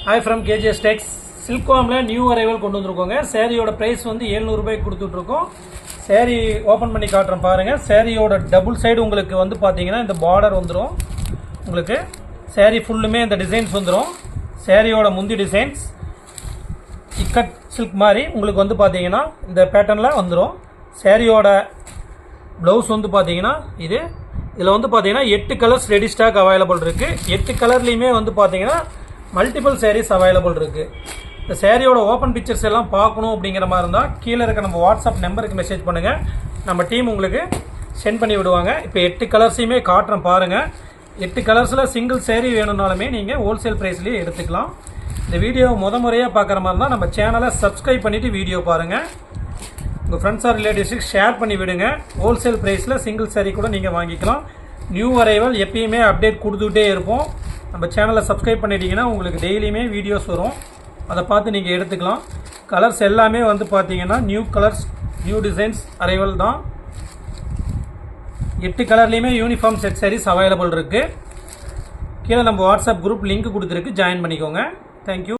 Hi from KGS Tex. Silkwamல new arrival கொண்டு வந்திருக்கோங்க. சாரியோட பிரைஸ் வந்து 700 ரூபாய்க்கு கொடுத்துட்டு இருக்கோம். சாரி ஓபன் பண்ணி காட்டுறேன் பாருங்க. சாரியோட டபுள் சைடு உங்களுக்கு வந்து பாத்தீங்கன்னா இந்த பார்டர் வந்துரும். உங்களுக்கு சாரி ஃபுல்லுமே இந்த டிசைன்ஸ் வந்துரும். சாரியோட முந்தி டிசைன்ஸ் இக்கட் சில்க் மாதிரி உங்களுக்கு வந்து பாத்தீங்கன்னா இந்த பேட்டர்ன்ல வந்துரும். சாரியோட ப்ளவுஸ் வந்து பாத்தீங்கன்னா இதில் வந்து பார்த்தீங்கன்னா 8 கலர்ஸ் ரெடி ஸ்டாக் அவைலபிள் இருக்குது. 8 கலர்லேயுமே வந்து பார்த்தீங்கன்னா மல்டிபிள் சாரீஸ் அவைலபிள் இருக்குது. இந்த சாரியோட ஓப்பன் பிக்சர்ஸ் எல்லாம் பார்க்கணும் அப்படிங்கிற மாதிரி இருந்தால் கீழே இருக்க நம்ம வாட்ஸ்அப் நம்பருக்கு மெசேஜ் பண்ணுங்கள். நம்ம டீம் உங்களுக்கு சென்ட் பண்ணி விடுவாங்க. இப்போ 8 கலர்ஸையுமே காட்டுறேன் பாருங்கள். 8 கலர்ஸில் சிங்கிள் சாரீ வேணும்னாலுமே நீங்கள் ஹோல்சேல் ப்ரைஸ்லேயே எடுத்துக்கலாம். இந்த வீடியோ முறையாக பார்க்குற மாதிரி இருந்தால் நம்ம சேனலை சப்ஸ்கிரைப் பண்ணிவிட்டு வீடியோ பாருங்கள். உங்கள் ஃப்ரெண்ட்ஸ் ஆர் ரிலேட்டிவ்ஸுக்கு ஷேர் பண்ணி விடுங்க. ஹோல்சேல் ப்ரைஸில் சிங்கிள் சாரீ கூட நீங்கள் வாங்கிக்கலாம். நியூ அரைவல் எப்பயுமே அப்டேட் கொடுத்துக்கிட்டே இருப்போம். நம்ம சேனலை சப்ஸ்கிரைப் பண்ணிட்டீங்கன்னா உங்களுக்கு டெய்லியுமே வீடியோஸ் வரும். அதை பார்த்து நீங்கள் எடுத்துக்கலாம். கலர்ஸ் எல்லாமே வந்து பார்த்தீங்கன்னா new colours, new designs arrival தான். 8 கலர்லேயுமே யூனிஃபார்ம் செட் சாரீஸ் அவைலபிள் இருக்குது. கீழே நம்ம வாட்ஸ்அப் குரூப் லிங்க் கொடுத்துருக்கு, ஜாயின் பண்ணிக்கோங்க. தேங்க்யூ.